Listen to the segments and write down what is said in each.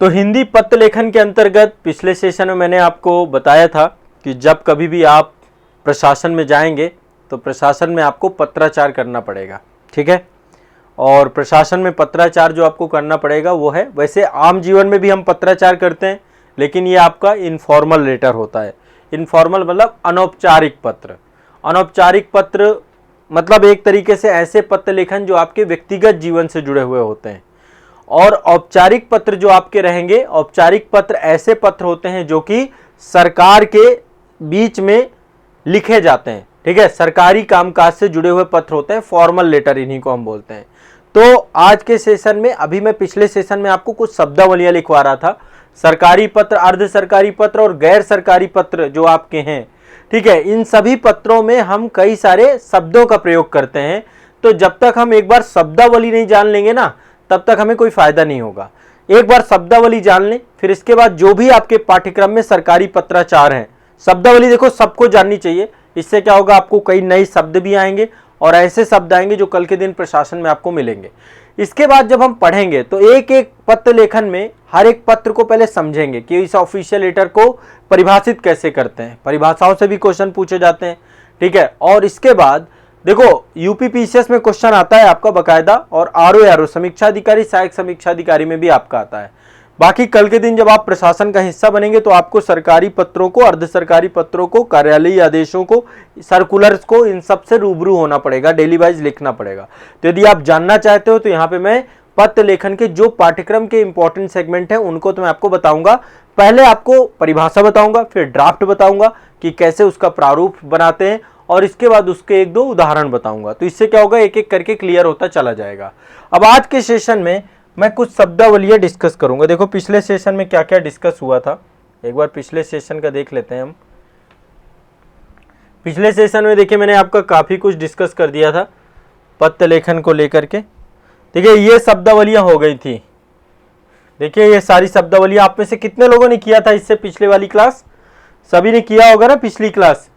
तो हिंदी पत्र लेखन के अंतर्गत पिछले सेशन में मैंने आपको बताया था कि जब कभी भी आप प्रशासन में जाएंगे तो प्रशासन में आपको पत्राचार करना पड़ेगा, ठीक है। और प्रशासन में पत्राचार जो आपको करना पड़ेगा वो है, वैसे आम जीवन में भी हम पत्राचार करते हैं, लेकिन ये आपका इनफॉर्मल लेटर होता है। इनफॉर्मल मतलब अनौपचारिक पत्र। अनौपचारिक पत्र मतलब एक तरीके से ऐसे पत्र लेखन जो आपके व्यक्तिगत जीवन से जुड़े हुए होते हैं। और औपचारिक पत्र जो आपके रहेंगे, औपचारिक पत्र ऐसे पत्र होते हैं जो कि सरकार के बीच में लिखे जाते हैं, ठीक है। सरकारी कामकाज से जुड़े हुए पत्र होते हैं, फॉर्मल लेटर इन्हीं को हम बोलते हैं। तो आज के सेशन में, अभी मैं पिछले सेशन में आपको कुछ शब्दावलियां लिखवा रहा था, सरकारी पत्र, अर्ध सरकारी पत्र और गैर सरकारी पत्र जो आपके हैं, ठीक है। इन सभी पत्रों में हम कई सारे शब्दों का प्रयोग करते हैं। तो जब तक हम एक बार शब्दावली नहीं जान लेंगे ना, तब तक हमें कोई फायदा नहीं होगा। एक बार शब्दावली जान लें, फिर इसके बाद जो भी आपके पाठ्यक्रम में सरकारी पत्राचार हैं, शब्दावली देखो सबको जाननी चाहिए। इससे क्या होगा, आपको कई नए शब्द भी आएंगे और ऐसे शब्द आएंगे जो कल के दिन प्रशासन में आपको मिलेंगे। इसके बाद जब हम पढ़ेंगे तो एक एक पत्र लेखन में हर एक पत्र को पहले समझेंगे कि इस ऑफिशियल लेटर को परिभाषित कैसे करते हैं। परिभाषाओं से भी क्वेश्चन पूछे जाते हैं, ठीक है। और इसके बाद देखो यूपीपीसीएस में क्वेश्चन आता है आपका बकायदा, और आरओ समीक्षा अधिकारी, सहायक समीक्षा अधिकारी में भी आपका आता है। बाकी कल के दिन जब आप प्रशासन का हिस्सा बनेंगे तो आपको सरकारी पत्रों को, अर्ध सरकारी पत्रों को, कार्यालयीय आदेशों को, सर्कुलर्स को, इन सब से रूबरू होना पड़ेगा, डेली वाइज लिखना पड़ेगा। तो यदि आप जानना चाहते हो तो यहाँ पे मैं पत्र लेखन के जो पाठ्यक्रम के इंपॉर्टेंट सेगमेंट हैं उनको तो मैं आपको बताऊंगा। पहले आपको परिभाषा बताऊंगा, फिर ड्राफ्ट बताऊंगा कि कैसे उसका प्रारूप बनाते हैं, और इसके बाद उसके एक दो उदाहरण बताऊंगा। तो इससे क्या होगा, एक एक करके क्लियर होता चला जाएगा। अब आज के सेशन में मैं कुछ शब्दावलियां डिस्कस करूंगा। देखो पिछले सेशन में क्या क्या डिस्कस हुआ था, एक बार पिछले सेशन का देख लेते हैं हम। पिछले सेशन में देखिए मैंने आपका काफी कुछ डिस्कस कर दिया था पत्र लेखन को लेकर के। देखिए ये शब्दावलियां हो गई थी। देखिए ये सारी शब्दावलियां आप में से कितने लोगों ने किया था इससे पिछले वाली क्लास? सभी ने किया होगा ना पिछली क्लास।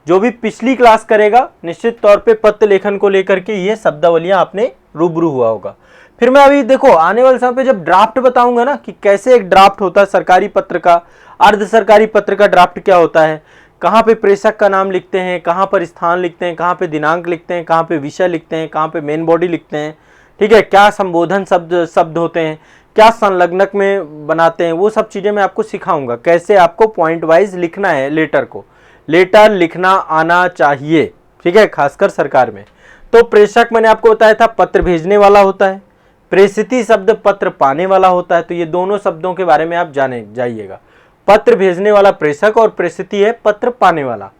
जो भी पिछली क्लास करेगा निश्चित तौर पे पत्र लेखन को लेकर के ये शब्दावलियां आपने रूबरू हुआ होगा। फिर मैं अभी देखो आने वाले समय पे जब ड्राफ्ट बताऊंगा ना कि कैसे एक ड्राफ्ट होता है सरकारी पत्र का, अर्ध सरकारी पत्र का ड्राफ्ट क्या होता है, कहाँ पे प्रेषक का नाम लिखते हैं, कहाँ पर स्थान लिखते हैं, कहाँ पे दिनांक लिखते हैं, कहाँ पे विषय लिखते हैं, कहाँ पे मेन बॉडी लिखते हैं, ठीक है, क्या संबोधन शब्द होते हैं, क्या संलग्नक में बनाते हैं, वो सब चीज़ें मैं आपको सिखाऊंगा कैसे आपको पॉइंट वाइज लिखना है। लेटर को, लेटर लिखना आना चाहिए, ठीक है, खासकर सरकार में। तो प्रेषक मैंने आपको बताया था पत्र भेजने वाला होता है, प्रेषिती शब्द पत्र पाने वाला होता है। तो ये दोनों शब्दों के बारे में आप जाने जाइएगा। पत्र भेजने वाला प्रेषक और प्रेषिती है पत्र पाने वाला,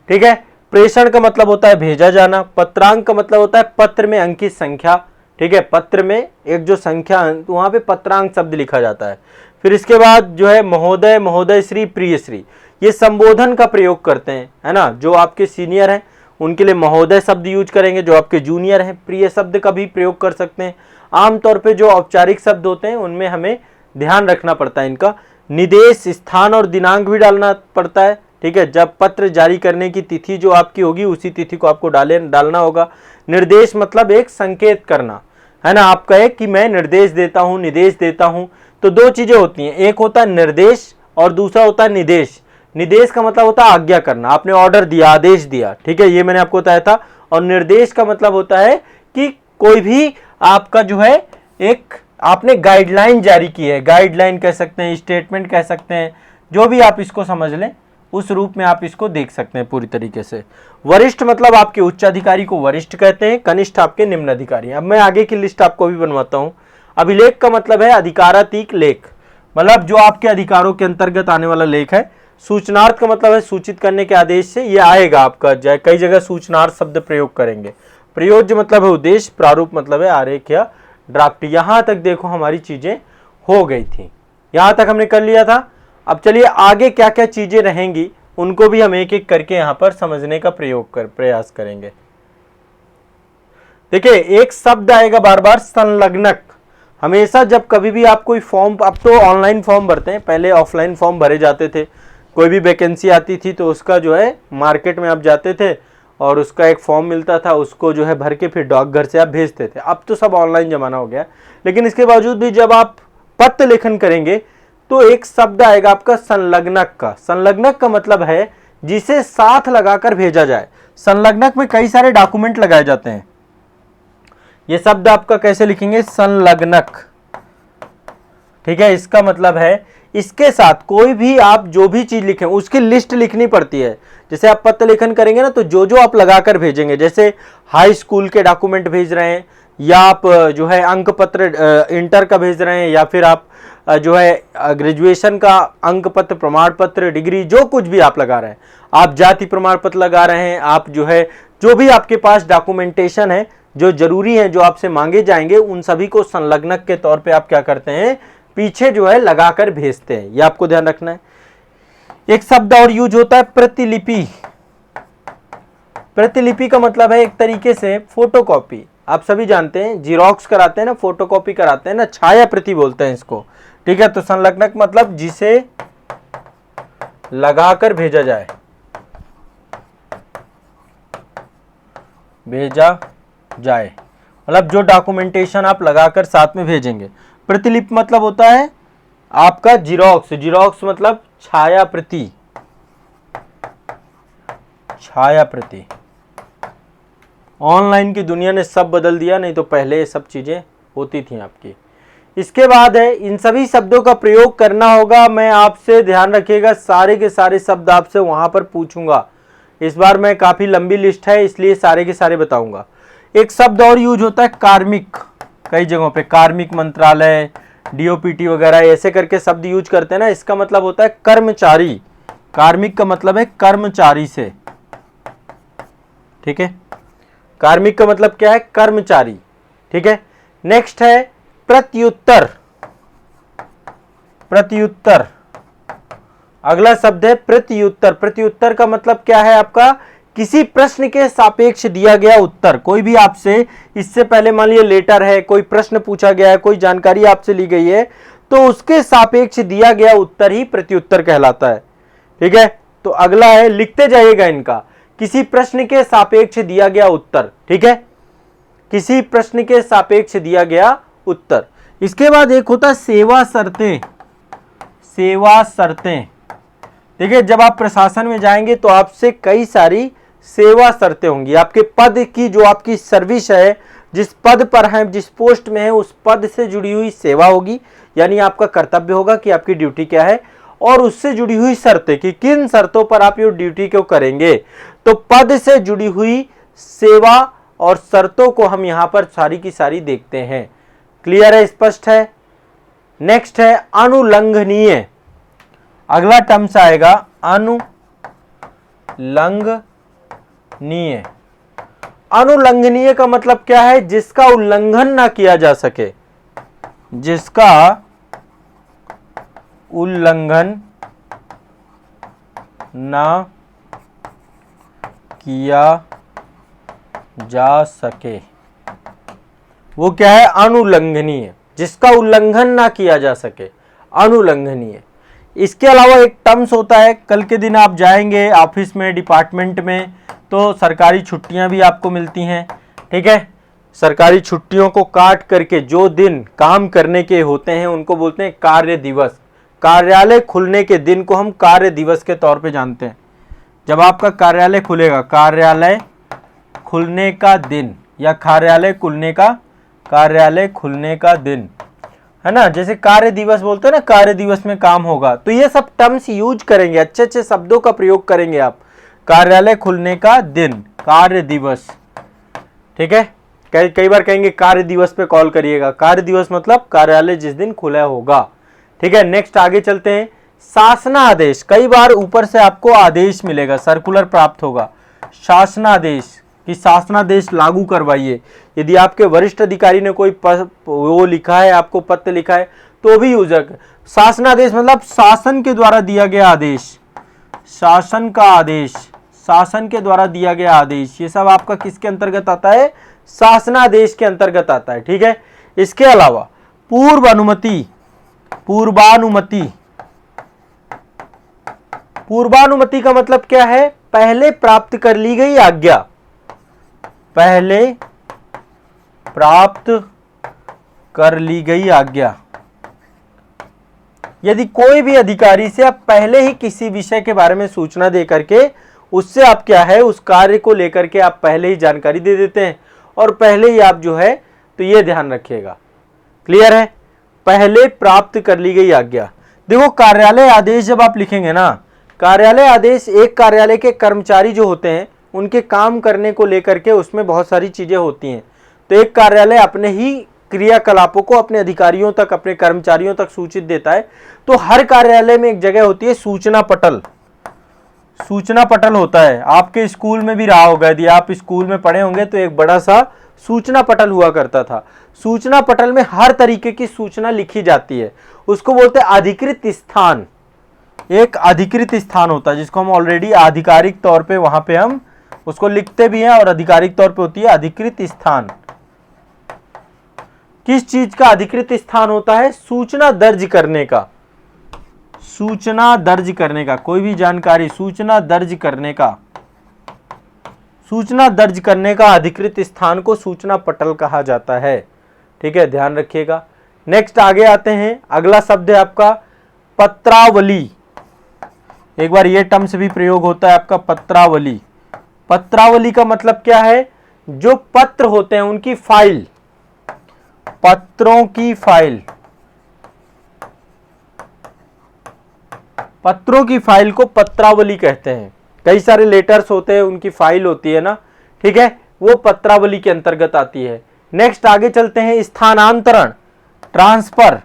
ठीक है। प्रेषण का मतलब होता है भेजा जाना, पत्रांक का मतलब होता है पत्र में अंकित संख्या, ठीक है। पत्र में एक जो संख्या वहां पे पत्रांक शब्द लिखा जाता है। फिर इसके बाद जो है महोदय, महोदय श्री, प्रिय श्री, ये संबोधन का प्रयोग करते हैं, है ना। जो आपके सीनियर हैं उनके लिए महोदय शब्द यूज करेंगे, जो आपके जूनियर हैं प्रिय शब्द का भी प्रयोग कर सकते हैं। आमतौर पे जो औपचारिक शब्द होते हैं उनमें हमें ध्यान रखना पड़ता है इनका। निदेश, स्थान और दिनांक भी डालना पड़ता है, ठीक है। जब पत्र जारी करने की तिथि जो आपकी होगी उसी तिथि को आपको डालना होगा। निर्देश मतलब एक संकेत करना, है ना। आप कहे कि मैं निर्देश देता हूँ, निदेश देता हूँ, तो दो चीजें होती हैं, एक होता है निर्देश और दूसरा होता है निदेश। निदेश का मतलब होता है आज्ञा करना, आपने ऑर्डर दिया, आदेश दिया, ठीक है, ये मैंने आपको बताया था। और निर्देश का मतलब होता है कि कोई भी आपका जो है एक आपने गाइडलाइन जारी की है, गाइडलाइन कह सकते हैं, स्टेटमेंट कह सकते हैं, जो भी आप इसको समझ लें उस रूप में आप इसको देख सकते हैं पूरी तरीके से। वरिष्ठ मतलब आपके उच्च अधिकारी को वरिष्ठ कहते हैं, कनिष्ठ आपके निम्न अधिकारी। अब मैं आगे की लिस्ट आपको भी बनवाता हूँ। अभिलेख का मतलब है अधिकारातीत लेख, मतलब जो आपके अधिकारों के अंतर्गत आने वाला लेख है। सूचनार्थ का मतलब है सूचित करने के आदेश से ये आएगा आपका, कई जगह सूचनार्थ शब्द प्रयोग करेंगे। प्रयोज्य मतलब है उद्देश्य, प्रारूप मतलब है आरेख या ड्राफ्ट। यहां तक देखो हमारी चीजें हो गई थी, यहां तक हमने कर लिया था। अब चलिए आगे क्या क्या चीजें रहेंगी उनको भी हम एक एक करके यहां पर समझने का प्रयास करेंगे। देखिए एक शब्द आएगा बार बार, संलग्नक। हमेशा जब कभी भी आप कोई फॉर्म, अब तो ऑनलाइन फॉर्म भरते हैं, पहले ऑफलाइन फॉर्म भरे जाते थे। कोई भी वैकेंसी आती थी तो उसका जो है मार्केट में आप जाते थे और उसका एक फॉर्म मिलता था, उसको जो है भर के फिर डाकघर से आप भेजते थे। अब तो सब ऑनलाइन जमाना हो गया, लेकिन इसके बावजूद भी जब आप पत्र लेखन करेंगे तो एक शब्द आएगा आपका संलग्नक का। संलग्नक का मतलब है जिसे साथ लगाकर भेजा जाए। संलग्नक में कई सारे डॉक्यूमेंट लगाए जाते हैं। ये शब्द आपका कैसे लिखेंगे, संलग्नक, ठीक है। इसका मतलब है इसके साथ कोई भी आप जो भी चीज लिखें उसकी लिस्ट लिखनी पड़ती है। जैसे आप पत्र लेखन करेंगे ना, तो जो जो आप लगाकर भेजेंगे, जैसे हाई स्कूल के डॉक्यूमेंट भेज रहे हैं, या आप जो है अंक पत्र इंटर का भेज रहे हैं, या फिर आप जो है ग्रेजुएशन का अंक पत्र, प्रमाण पत्र, डिग्री, जो कुछ भी आप लगा रहे हैं, आप जाति प्रमाण पत्र लगा रहे हैं, आप जो है जो भी आपके पास डॉक्यूमेंटेशन है जो जरूरी है, जो आपसे मांगे जाएंगे, उन सभी को संलग्नक के तौर पे आप क्या करते हैं, पीछे जो है लगाकर भेजते हैं। ये आपको ध्यान रखना है। एक शब्द और यूज होता है प्रतिलिपि। प्रतिलिपि का मतलब है एक तरीके से फोटोकॉपी। आप सभी जानते हैं जीरोक्स कराते हैं ना, फोटोकॉपी कराते हैं ना, छाया प्रति बोलते हैं इसको, ठीक है। तो संलग्नक मतलब जिसे लगाकर भेजा जाए, भेजा जाए, मतलब जो डॉक्यूमेंटेशन आप लगाकर साथ में भेजेंगे। प्रतिलिपि मतलब होता है आपका जीरोक्स। जीरोक्स मतलब छाया प्रति, छाया प्रति। ऑनलाइन की दुनिया ने सब बदल दिया, नहीं तो पहले ये सब चीजें होती थी आपकी। इसके बाद है इन सभी शब्दों का प्रयोग करना होगा। मैं आपसे, ध्यान रखिएगा, सारे के सारे शब्द आपसे वहां पर पूछूंगा। इस बार मैं काफी लंबी लिस्ट है, इसलिए सारे के सारे बताऊंगा। एक शब्द और यूज होता है कार्मिक। कई जगहों पे कार्मिक मंत्रालय, डीओपीटी वगैरह ऐसे करके शब्द यूज करते हैं ना। इसका मतलब होता है कर्मचारी। कार्मिक का मतलब है कर्मचारी से, ठीक है। कार्मिक का मतलब क्या है, कर्मचारी, ठीक है। नेक्स्ट है प्रत्युत्तर। प्रत्युत्तर, अगला शब्द है प्रत्युत्तर। प्रत्युत्तर का मतलब क्या है आपका, किसी प्रश्न के सापेक्ष दिया गया उत्तर। कोई भी आपसे इससे पहले मान लीजिए लेटर है, कोई प्रश्न पूछा गया है, कोई जानकारी आपसे ली गई है, तो उसके सापेक्ष दिया गया उत्तर ही प्रत्युत्तर कहलाता है, ठीक है। तो अगला है, लिखते जाइएगा इनका, किसी प्रश्न के सापेक्ष दिया गया उत्तर, ठीक है। किसी प्रश्न के सापेक्ष दिया गया उत्तर। इसके बाद एक होता है सेवा शर्तें। सेवा शर्तें, देखिए जब आप प्रशासन में जाएंगे तो आपसे कई सारी सेवा शर्तें होंगी। आपके पद की, जो आपकी सर्विस है, जिस पद पर है, जिस पोस्ट में है, उस पद से जुड़ी हुई सेवा होगी, यानी आपका कर्तव्य होगा कि आपकी ड्यूटी क्या है, और उससे जुड़ी हुई शर्तें कि किन शर्तों पर आप ये ड्यूटी को करेंगे। तो पद से जुड़ी हुई सेवा और शर्तों को हम यहां पर सारी की सारी देखते हैं। क्लियर है, स्पष्ट है। नेक्स्ट है अनुलंघनीय। अगला टर्म्स आएगा अनुलंघनीय। अनुलंघनीय का मतलब क्या है, जिसका उल्लंघन ना किया जा सके, जिसका उल्लंघन ना किया जा सके, वो क्या है, अनुलंघनीय। जिसका उल्लंघन ना किया जा सके, अनुलंघनीय। इसके अलावा एक टर्म्स होता है, कल के दिन आप जाएंगे ऑफिस में, डिपार्टमेंट में, तो सरकारी छुट्टियां भी आपको मिलती हैं, ठीक है। सरकारी छुट्टियों को काट करके जो दिन काम करने के होते हैं उनको बोलते हैं कार्य दिवस। कार्यालय खुलने के दिन को हम कार्य दिवस के तौर पे जानते हैं। जब आपका कार्यालय खुलेगा, कार्यालय खुलने का दिन, या कार्यालय खुलने का दिन, है ना। जैसे कार्य दिवस बोलते हैं ना, कार्य दिवस में काम होगा, तो ये सब टर्म्स यूज करेंगे, अच्छे अच्छे शब्दों का प्रयोग करेंगे आप। कार्यालय खुलने का दिन, कार्य दिवस, ठीक है। कई बार कहेंगे कार्य दिवस पे कॉल करिएगा। कार्य दिवस मतलब कार्यालय जिस दिन खुला होगा, ठीक है। नेक्स्ट आगे चलते हैं, शासनादेश। कई बार ऊपर से आपको आदेश मिलेगा, सर्कुलर प्राप्त होगा, शासनादेश, कि शासनादेश लागू करवाइए। यदि आपके वरिष्ठ अधिकारी ने कोई वो लिखा है, आपको पत्र लिखा है, तो भी यूज कर। शासनादेश मतलब शासन के द्वारा दिया गया आदेश, शासन का आदेश, शासन के द्वारा दिया गया आदेश, ये सब आपका किसके अंतर्गत आता है, शासनादेश के अंतर्गत आता है, ठीक है। इसके अलावा पूर्व अनुमति, पूर्वानुमति। पूर्वानुमति का मतलब क्या है, पहले प्राप्त कर ली गई आज्ञा, पहले प्राप्त कर ली गई आज्ञा। यदि कोई भी अधिकारी से आप पहले ही किसी विषय के बारे में सूचना दे करके उससे आप क्या है उस कार्य को लेकर के आप पहले ही जानकारी दे देते हैं और पहले ही आप जो है तो ये ध्यान रखिएगा। क्लियर है? पहले प्राप्त कर ली गई आज्ञा। देखो कार्यालय आदेश जब आप लिखेंगे ना, कार्यालय आदेश एक कार्यालय के कर्मचारी जो होते हैं उनके काम करने को लेकर के उसमें बहुत सारी चीजें होती हैं। तो एक कार्यालय अपने ही क्रियाकलापों को अपने अधिकारियों तक, अपने कर्मचारियों तक सूचित देता है। तो हर कार्यालय में एक जगह होती है सूचना पटल। सूचना पटल होता है, आपके स्कूल में भी रहा होगा, यदि आप स्कूल में पढ़े होंगे तो एक बड़ा सा सूचना पटल हुआ करता था। सूचना पटल में हर तरीके की सूचना लिखी जाती है, उसको बोलते हैं अधिकृत स्थान। एक अधिकृत स्थान होता है जिसको हम ऑलरेडी आधिकारिक तौर पे वहां पे हम उसको लिखते भी हैं और आधिकारिक तौर पे होती है अधिकृत स्थान। किस चीज का अधिकृत स्थान होता है? सूचना दर्ज करने का। सूचना दर्ज करने का, कोई भी जानकारी सूचना दर्ज करने का, सूचना दर्ज करने का अधिकृत स्थान को सूचना पटल कहा जाता है। ठीक है, ध्यान रखिएगा। नेक्स्ट आगे आते हैं, अगला शब्द है आपका पत्रावली। एक बार ये टर्म से भी प्रयोग होता है आपका पत्रावली। पत्रावली का मतलब क्या है? जो पत्र होते हैं उनकी फाइल, पत्रों की फाइल, पत्रों की फाइल को पत्रावली कहते हैं। कई सारे लेटर्स होते हैं उनकी फाइल होती है ना, ठीक है, वो पत्रावली के अंतर्गत आती है। नेक्स्ट आगे चलते हैं, स्थानांतरण, ट्रांसफर।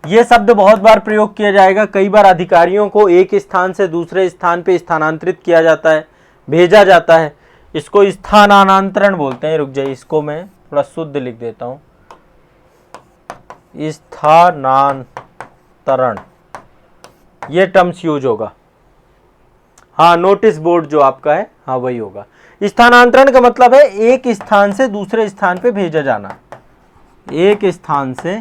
यह शब्द बहुत बार प्रयोग किया जाएगा। कई बार अधिकारियों को एक स्थान से दूसरे स्थान पे स्थानांतरित किया जाता है, भेजा जाता है, इसको स्थानांतरण बोलते हैं। रुक जाइए, इसको मैं थोड़ा शुद्ध लिख देता हूं, स्थानांतरण, ये टर्म्स यूज होगा। हाँ, नोटिस बोर्ड जो आपका है, हाँ वही होगा। स्थानांतरण का मतलब है एक स्थान से दूसरे स्थान पे भेजा जाना, एक स्थान से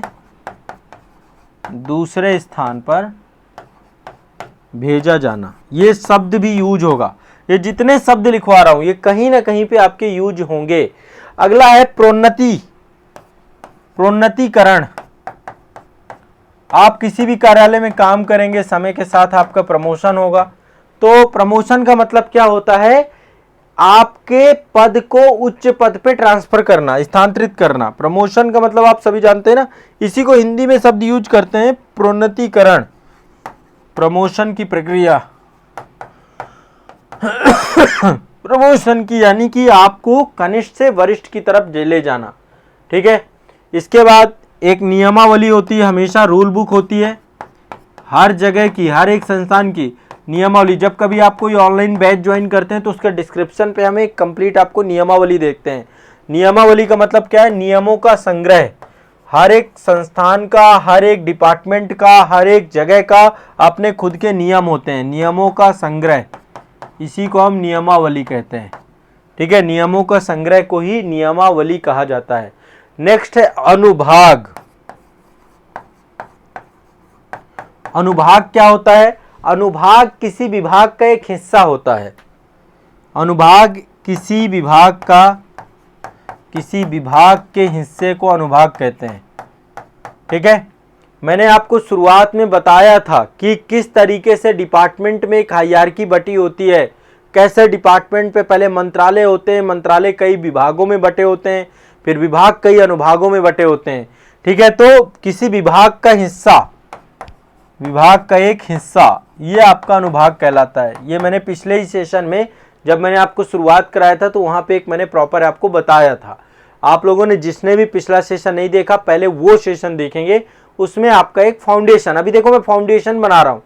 दूसरे स्थान पर भेजा जाना, ये शब्द भी यूज होगा। ये जितने शब्द लिखवा रहा हूं ये कहीं ना कहीं पे आपके यूज होंगे। अगला है प्रोन्नति, प्रोन्नतिकरण। आप किसी भी कार्यालय में काम करेंगे, समय के साथ आपका प्रमोशन होगा। तो प्रमोशन का मतलब क्या होता है? आपके पद को उच्च पद पे ट्रांसफर करना, स्थानांतरित करना। प्रमोशन का मतलब आप सभी जानते हैं ना, इसी को हिंदी में शब्द यूज करते हैं प्रोन्नतिकरण, प्रमोशन की प्रक्रिया। प्रमोशन की यानी कि आपको कनिष्ठ से वरिष्ठ की तरफ ले जाना। ठीक है, इसके बाद एक नियमावली होती है, हमेशा रूल बुक होती है हर जगह की, हर एक संस्थान की नियमावली। जब कभी आप कोई ऑनलाइन बैच ज्वाइन करते हैं तो उसके डिस्क्रिप्शन पे हमें एक कंप्लीट आपको नियमावली देखते हैं। नियमावली का मतलब क्या है? नियमों का संग्रह। हर एक संस्थान का, हर एक डिपार्टमेंट का, हर एक जगह का अपने खुद के नियम होते हैं, नियमों का संग्रह, इसी को हम नियमावली कहते हैं। ठीक है, नियमों का संग्रह को ही नियमावली कहा जाता है। नेक्स्ट है अनुभाग। अनुभाग क्या होता है? अनुभाग किसी विभाग का एक हिस्सा होता है। अनुभाग किसी विभाग का, किसी विभाग के हिस्से को अनुभाग कहते हैं। ठीक है, मैंने आपको शुरुआत में बताया था कि किस तरीके से डिपार्टमेंट में एक हायरार्की बटी होती है, कैसे डिपार्टमेंट पे पहले मंत्रालय होते हैं, मंत्रालय कई विभागों में बटे होते हैं, फिर विभाग कई अनुभागों में बटे होते हैं। ठीक है, तो किसी विभाग का हिस्सा, विभाग का एक हिस्सा, ये आपका अनुभाग कहलाता है। ये मैंने पिछले ही सेशन में जब मैंने आपको शुरुआत कराया था तो वहां पे एक मैंने प्रॉपर आपको बताया था। आप लोगों ने जिसने भी पिछला सेशन नहीं देखा पहले वो सेशन देखेंगे, उसमें आपका एक फाउंडेशन, अभी देखो मैं फाउंडेशन बना रहा हूं।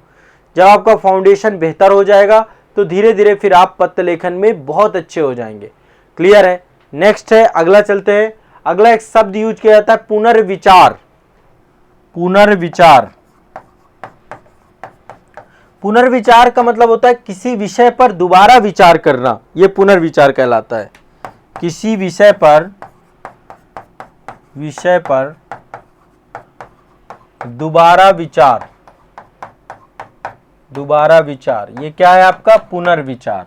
जब आपका फाउंडेशन बेहतर हो जाएगा तो धीरे धीरे फिर आप पत्र लेखन में बहुत अच्छे हो जाएंगे। क्लियर है? नेक्स्ट है, अगला चलते हैं। अगला एक शब्द यूज किया जाता है पुनर्विचार। पुनर्विचार, पुनर्विचार का मतलब होता है किसी विषय पर दोबारा विचार करना, यह पुनर्विचार कहलाता है। किसी विषय पर दोबारा विचार, दोबारा विचार, ये क्या है आपका? पुनर्विचार।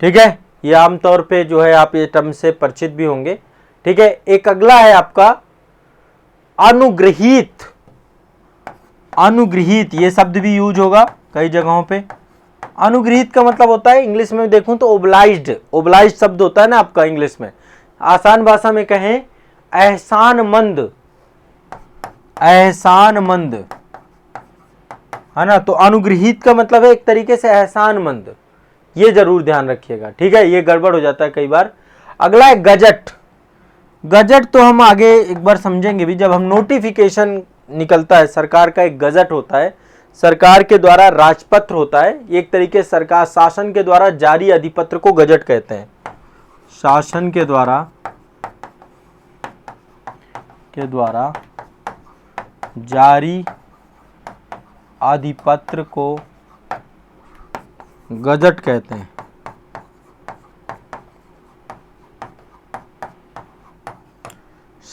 ठीक है, ये आमतौर पे जो है आप ये टर्म से परिचित भी होंगे। ठीक है, एक अगला है आपका अनुग्रहित। अनुगृहीत, ये शब्द भी यूज होगा कई जगहों पे। अनुगृहीत का मतलब होता है, इंग्लिश में देखूं तो ओब्लाइज्ड, ओब्लाइज्ड शब्द होता है ना आपका इंग्लिश में। आसान भाषा में कहें एहसानमंद, एहसानमंद, है ना। तो अनुगृहीत का मतलब है एक तरीके से एहसानमंद, ये जरूर ध्यान रखिएगा, ठीक है, ये गड़बड़ हो जाता है कई बार। अगला है गजट। गजट तो हम आगे एक बार समझेंगे भी, जब हम नोटिफिकेशन निकलता है, सरकार का एक गजट होता है, सरकार के द्वारा राजपत्र होता है, एक तरीके से सरकार शासन के द्वारा जारी अधिपत्र को गजट कहते हैं। शासन के द्वारा जारी अधिपत्र को गजट कहते हैं।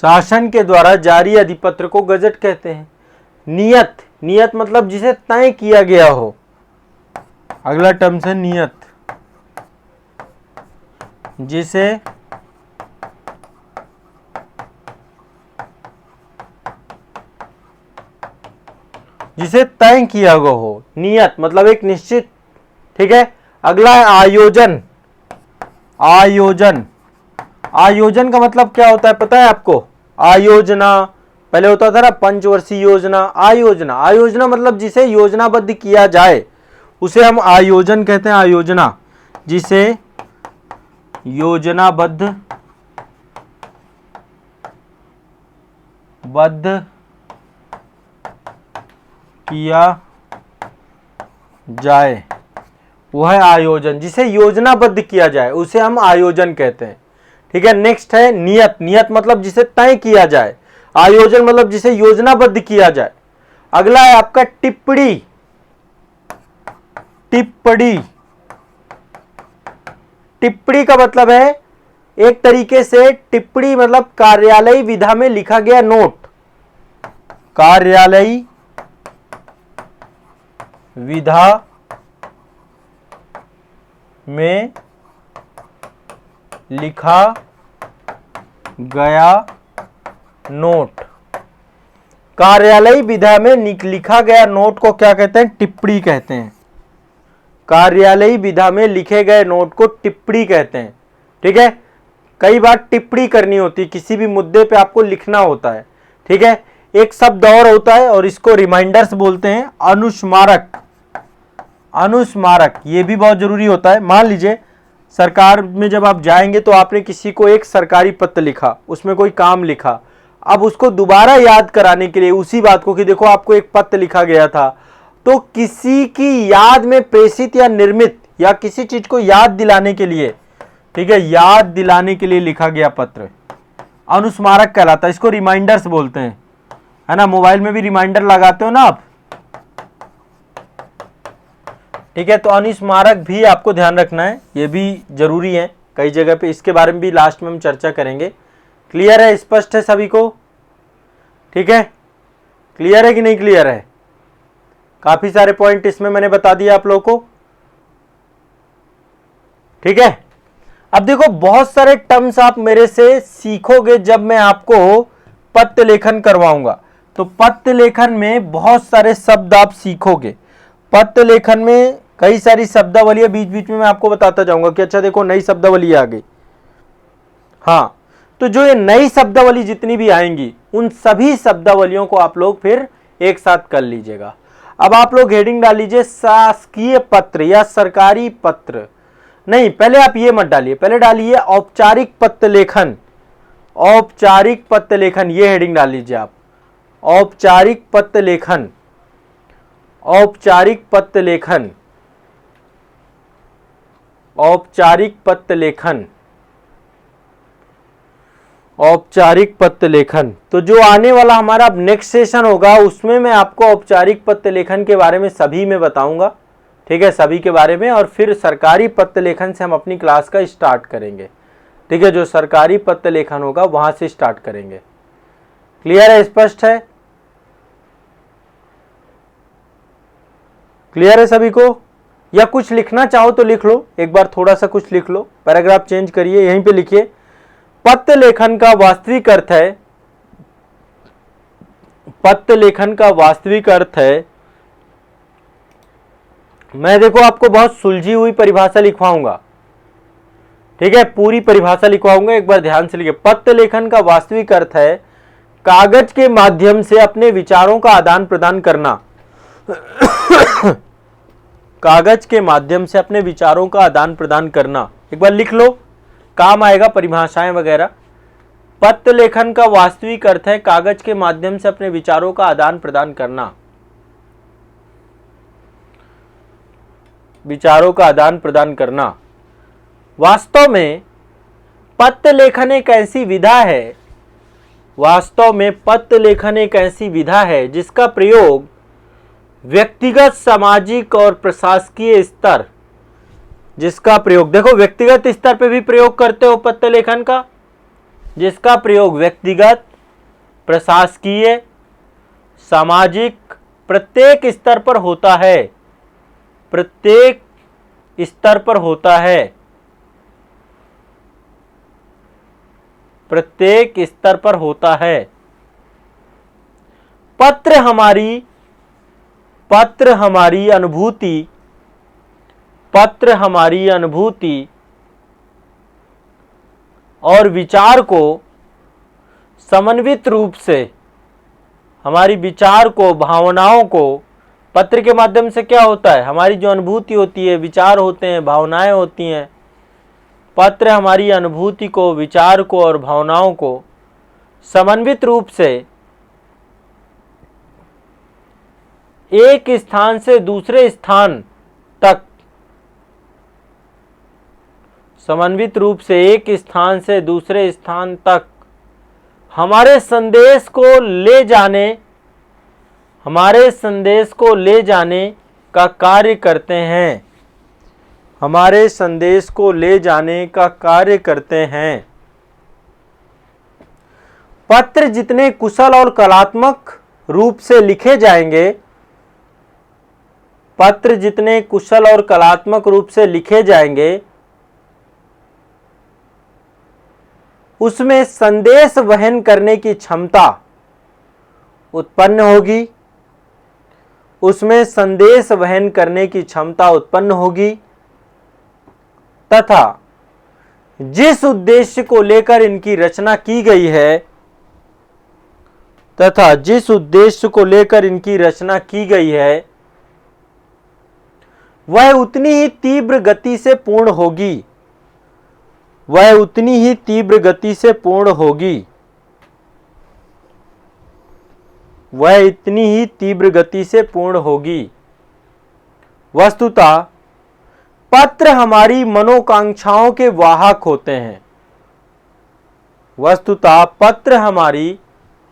शासन के द्वारा जारी अधिपत्र को गजट कहते हैं। नियत, नियत मतलब जिसे तय किया गया हो। अगला टर्म है नियत, जिसे तय किया गया हो, नियत मतलब एक निश्चित, ठीक है। अगला है आयोजन। आयोजन, आयोजन का मतलब क्या होता है पता है आपको? आयोजना पहले होता था ना पंचवर्षीय योजना, आयोजना, आयोजना मतलब जिसे योजनाबद्ध किया जाए उसे हम आयोजन कहते हैं। आयोजना, जिसे योजनाबद्ध किया जाए वह है आयोजन, जिसे योजनाबद्ध किया जाए उसे हम आयोजन कहते हैं, ठीक है। नेक्स्ट है नियत। नियत मतलब जिसे तय किया जाए, आयोजन मतलब जिसे योजनाबद्ध किया जाए। अगला है आपका टिप्पणी। टिप्पणी, टिप्पणी का मतलब है एक तरीके से टिप्पणी मतलब कार्यालयी विधा में लिखा गया नोट। कार्यालयी विधा में लिखा गया नोट। कार्यालयी विधा में लिखा गया नोट को क्या कहते हैं? टिप्पणी कहते हैं। कार्यालयी विधा में लिखे गए नोट को टिप्पणी कहते हैं, ठीक है। कई बार टिप्पणी करनी होती है, किसी भी मुद्दे पे आपको लिखना होता है, ठीक है। एक शब्द और होता है और इसको रिमाइंडर्स बोलते हैं, अनुस्मारक। अनुस्मारक ये भी बहुत जरूरी होता है। मान लीजिए सरकार में जब आप जाएंगे तो आपने किसी को एक सरकारी पत्र लिखा, उसमें कोई काम लिखा, अब उसको दोबारा याद कराने के लिए उसी बात को कि देखो आपको एक पत्र लिखा गया था, तो किसी की याद में प्रेषित या निर्मित या किसी चीज को याद दिलाने के लिए, ठीक है, याद दिलाने के लिए लिखा गया पत्र अनुस्मारक कहलाता है। इसको रिमाइंडर्स बोलते हैं, है ना। मोबाइल में भी रिमाइंडर लगाते हो ना आप, ठीक है। तो अनुस्मारक भी आपको ध्यान रखना है, ये भी जरूरी है कई जगह पे, इसके बारे में भी लास्ट में हम चर्चा करेंगे। क्लियर है, स्पष्ट है सभी को? ठीक है, क्लियर है कि नहीं क्लियर है? काफी सारे पॉइंट इसमें मैंने बता दिया आप लोगों को, ठीक है। अब देखो बहुत सारे टर्म्स आप मेरे से सीखोगे जब मैं आपको पत्र लेखन करवाऊंगा। तो पत्र लेखन में बहुत सारे शब्द आप सीखोगे। पत्र लेखन में कई सारी शब्दावलियां बीच बीच में मैं आपको बताता जाऊंगा कि अच्छा देखो नई शब्दावली आ गई। हाँ, तो जो ये नई शब्दावली जितनी भी आएंगी उन सभी शब्दावलियों को आप लोग फिर एक साथ कर लीजिएगा। अब आप लोग हेडिंग डाल लीजिए शासकीय पत्र या सरकारी पत्र। नहीं, पहले आप ये मत डालिए, पहले डालिए औपचारिक पत्र लेखन। औपचारिक पत्र लेखन ये हेडिंग डाल लीजिए आप, औपचारिक पत्र लेखन। औपचारिक पत्र लेखन, औपचारिक पत्र लेखन, औपचारिक पत्र लेखन। तो जो आने वाला हमारा अब नेक्स्ट सेशन होगा उसमें मैं आपको औपचारिक पत्र लेखन के बारे में सभी में बताऊंगा, ठीक है, सभी के बारे में। और फिर सरकारी पत्र लेखन से हम अपनी क्लास का स्टार्ट करेंगे, ठीक है। जो सरकारी पत्र लेखन होगा वहां से स्टार्ट करेंगे। क्लियर है, स्पष्ट है? क्लियर है सभी को? या कुछ लिखना चाहो तो लिख लो, एक बार थोड़ा सा कुछ लिख लो, पैराग्राफ चेंज करिए, यहीं पे लिखिए पत्र लेखन का वास्तविक अर्थ है पत्र लेखन का वास्तविक अर्थ है, मैं देखो आपको बहुत सुलझी हुई परिभाषा लिखवाऊंगा, ठीक है, पूरी परिभाषा लिखवाऊंगा, एक बार ध्यान से लिखिए। पत्र लेखन का वास्तविक अर्थ है कागज के माध्यम से अपने विचारों का आदान प्रदान करना। कागज के माध्यम से अपने विचारों का आदान प्रदान करना, एक बार लिख लो, काम आएगा परिभाषाएं वगैरह। पत्र लेखन का वास्तविक अर्थ है कागज के माध्यम से अपने विचारों का आदान प्रदान करना, विचारों का आदान प्रदान करना। वास्तव में पत्र लेखन एक ऐसी विधा है, वास्तव में पत्र लेखन एक ऐसी विधा है जिसका प्रयोग व्यक्तिगत, सामाजिक और प्रशासकीय स्तर, जिसका प्रयोग, देखो व्यक्तिगत स्तर पे भी प्रयोग करते हो पत्र लेखन का, जिसका प्रयोग व्यक्तिगत, प्रशासकीय, सामाजिक, प्रत्येक स्तर पर होता है, प्रत्येक स्तर पर होता है, प्रत्येक स्तर पर होता है। पत्र हमारी अनुभूति, पत्र हमारी अनुभूति और विचार को समन्वित रूप से, हमारी विचार को, भावनाओं को, पत्र के माध्यम से क्या होता है, हमारी जो अनुभूति होती है, विचार होते हैं, भावनाएं होती हैं, पत्र हमारी अनुभूति को, विचार को और भावनाओं को समन्वित रूप से एक स्थान से दूसरे स्थान तक, समन्वित रूप से एक स्थान से दूसरे स्थान तक हमारे संदेश को ले जाने, हमारे संदेश को ले जाने का कार्य करते हैं, हमारे संदेश को ले जाने का कार्य करते हैं। पत्र जितने कुशल और कलात्मक रूप से लिखे जाएंगे, पत्र जितने कुशल और कलात्मक रूप से लिखे जाएंगे, उसमें संदेश वहन करने की क्षमता उत्पन्न होगी, उसमें संदेश वहन करने की क्षमता उत्पन्न होगी तथा जिस उद्देश्य को लेकर इनकी रचना की गई है, तथा जिस उद्देश्य को लेकर इनकी रचना की गई है, वह उतनी ही तीव्र गति से पूर्ण होगी, वह उतनी ही तीव्र गति से पूर्ण होगी, वह इतनी ही तीव्र गति से पूर्ण होगी। वस्तुतः पत्र हमारी मनोकांक्षाओं के वाहक होते हैं, वस्तुतः पत्र हमारी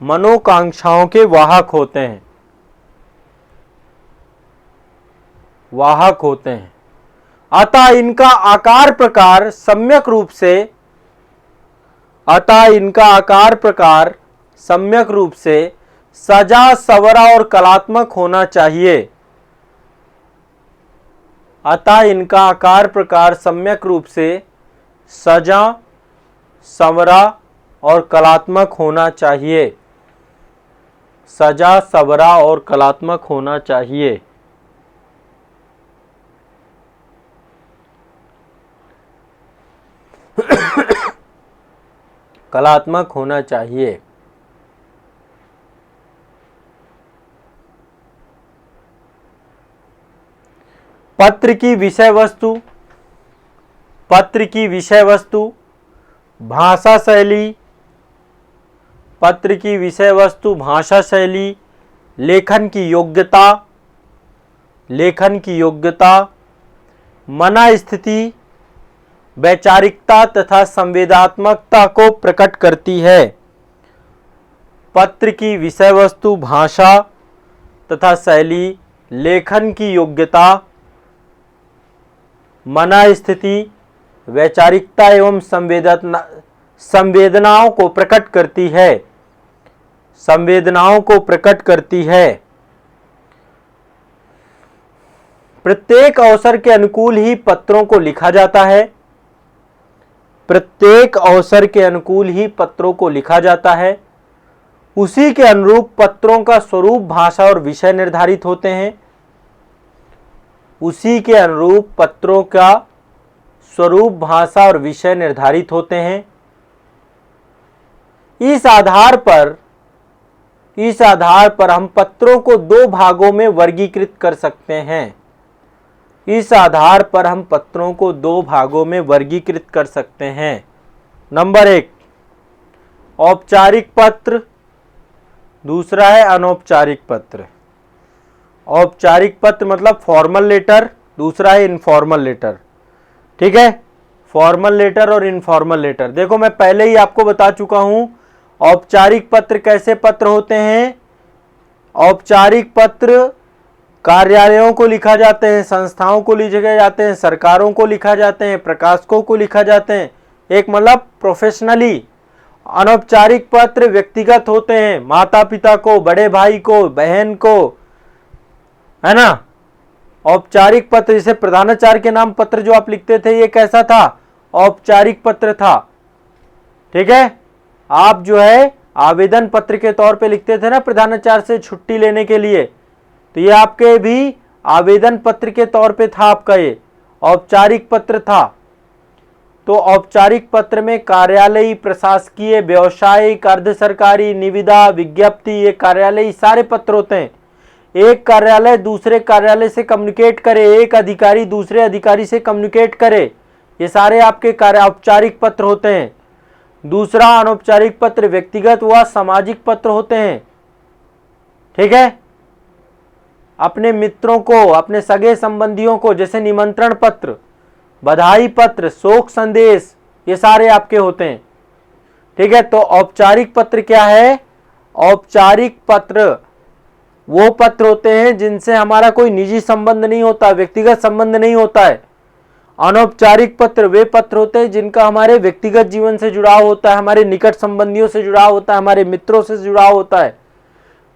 मनोकांक्षाओं के वाहक होते हैं, वाहक होते हैं। अतः इनका आकार प्रकार सम्यक रूप से, अतः इनका आकार प्रकार सम्यक रूप से सजा, सवरा और कलात्मक होना चाहिए, अतः इनका आकार प्रकार सम्यक रूप से सजा, संवरा और कलात्मक होना चाहिए, सजा, संवरा और कलात्मक होना चाहिए। कलात्मक होना चाहिए। पत्र की विषय वस्तु, पत्र की विषय वस्तु, भाषा शैली, पत्र की विषय वस्तु, भाषा शैली, लेखन की योग्यता, लेखन की योग्यता, मना स्थिति, वैचारिकता तथा संवेदनात्मकता को प्रकट करती है। पत्र की विषय वस्तु, भाषा तथा शैली, लेखन की योग्यता, मना स्थिति, वैचारिकता एवं संवेदनाओं को प्रकट करती है, संवेदनाओं को प्रकट करती है। प्रत्येक अवसर के अनुकूल ही पत्रों को लिखा जाता है, प्रत्येक अवसर के अनुकूल ही पत्रों को लिखा जाता है। उसी के अनुरूप पत्रों का स्वरूप, भाषा और विषय निर्धारित होते हैं। उसी के अनुरूप पत्रों का स्वरूप, भाषा और विषय निर्धारित होते हैं। इस आधार पर हम पत्रों को दो भागों में वर्गीकृत कर सकते हैं। इस आधार पर हम पत्रों को दो भागों में वर्गीकृत कर सकते हैं। नंबर 1 औपचारिक पत्र, दूसरा है अनौपचारिक पत्र। औपचारिक पत्र मतलब फॉर्मल लेटर, दूसरा है इनफॉर्मल लेटर। ठीक है, फॉर्मल लेटर और इनफॉर्मल लेटर। देखो मैं पहले ही आपको बता चुका हूं औपचारिक पत्र कैसे पत्र होते हैं। औपचारिक पत्र कार्यालयों को लिखा जाते हैं, संस्थाओं को लिखे जाते हैं, सरकारों को लिखा जाते हैं, प्रकाशकों को लिखा जाते हैं, एक मतलब प्रोफेशनली। अनौपचारिक पत्र व्यक्तिगत होते हैं, माता पिता को, बड़े भाई को, बहन को, है ना। औपचारिक पत्र जैसे प्रधानाचार्य के नाम पत्र जो आप लिखते थे, ये कैसा था? औपचारिक पत्र था। ठीक है, आप जो है आवेदन पत्र के तौर पे लिखते थे ना प्रधानाचार्य से छुट्टी लेने के लिए, तो ये आपके भी आवेदन पत्र के तौर पे था, आपका ये औपचारिक पत्र था। तो औपचारिक पत्र में कार्यालयी, प्रशासकीय, व्यावसायिक, अर्ध सरकारी, निविदा, विज्ञप्ति, ये कार्यालयी सारे पत्र होते हैं। एक कार्यालय दूसरे कार्यालय से कम्युनिकेट करे, एक अधिकारी दूसरे अधिकारी से कम्युनिकेट करे, ये सारे आपके कार्य औपचारिक पत्र होते हैं। दूसरा अनौपचारिक पत्र व्यक्तिगत व सामाजिक पत्र होते हैं। ठीक है, अपने मित्रों को, अपने सगे संबंधियों को, जैसे निमंत्रण पत्र, बधाई पत्र, शोक संदेश, ये सारे आपके होते हैं। ठीक है, तो औपचारिक पत्र क्या है? औपचारिक पत्र वो पत्र होते हैं जिनसे हमारा कोई निजी संबंध नहीं होता, व्यक्तिगत संबंध नहीं होता है। अनौपचारिक पत्र वे पत्र होते हैं जिनका हमारे व्यक्तिगत जीवन से जुड़ाव होता है, हमारे निकट संबंधियों से जुड़ाव होता है, हमारे मित्रों से जुड़ाव होता है।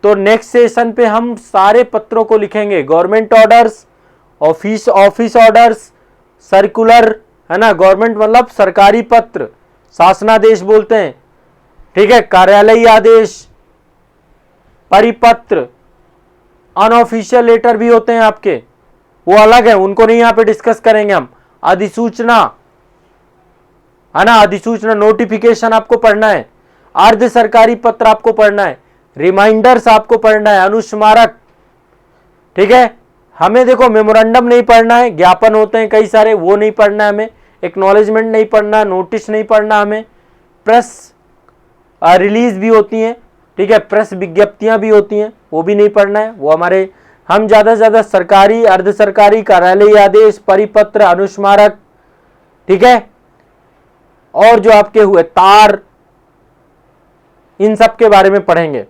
तो नेक्स्ट सेशन पे हम सारे पत्रों को लिखेंगे। Government orders, office orders, circular, है ना, गवर्नमेंट मतलब सरकारी पत्र, शासनादेश बोलते हैं। ठीक है, कार्यालयी आदेश, परिपत्र, अनऑफिशियल लेटर भी होते हैं आपके, वो अलग है, उनको नहीं यहाँ पे डिस्कस करेंगे हम। अधिसूचना, है ना, अधिसूचना नोटिफिकेशन आपको पढ़ना है। अर्ध सरकारी पत्र आपको पढ़ना है। रिमाइंडर्स आपको पढ़ना है। अनुस्मारक, ठीक है, हमें देखो मेमोरेंडम नहीं पढ़ना है, ज्ञापन होते हैं कई सारे, वो नहीं पढ़ना है हमें। एक्नॉलेजमेंट नहीं पढ़ना, नोटिस नहीं पढ़ना हमें। प्रेस रिलीज भी होती हैं, ठीक है, प्रेस विज्ञप्तियां भी होती हैं, वो भी नहीं पढ़ना है, वो हमारे, हम ज़्यादा से ज़्यादा सरकारी, अर्ध सरकारी, कार्यालयी आदेश, परिपत्र, अनुस्मारक, ठीक है, और जो आपके हुए तार, इन सब के बारे में पढ़ेंगे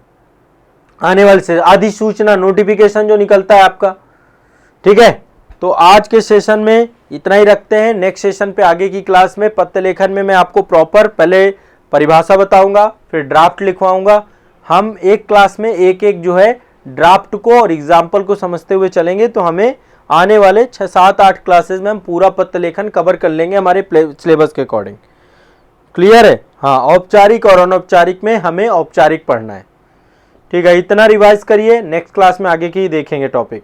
आने वाले से। अधिसूचना नोटिफिकेशन जो निकलता है आपका। ठीक है, तो आज के सेशन में इतना ही रखते हैं। नेक्स्ट सेशन पे आगे की क्लास में पत्र लेखन में मैं आपको प्रॉपर पहले परिभाषा बताऊंगा, फिर ड्राफ्ट लिखवाऊंगा। हम एक क्लास में एक एक जो है ड्राफ्ट को और एग्जाम्पल को समझते हुए चलेंगे, तो हमें आने वाले 6, 7, 8 क्लासेस में हम पूरा पत्र लेखन कवर कर लेंगे हमारे सिलेबस के अकॉर्डिंग। क्लियर है? हाँ, औपचारिक और अनौपचारिक में हमें औपचारिक पढ़ना है। ठीक है, इतना रिवाइज करिए, नेक्स्ट क्लास में आगे की देखेंगे टॉपिक।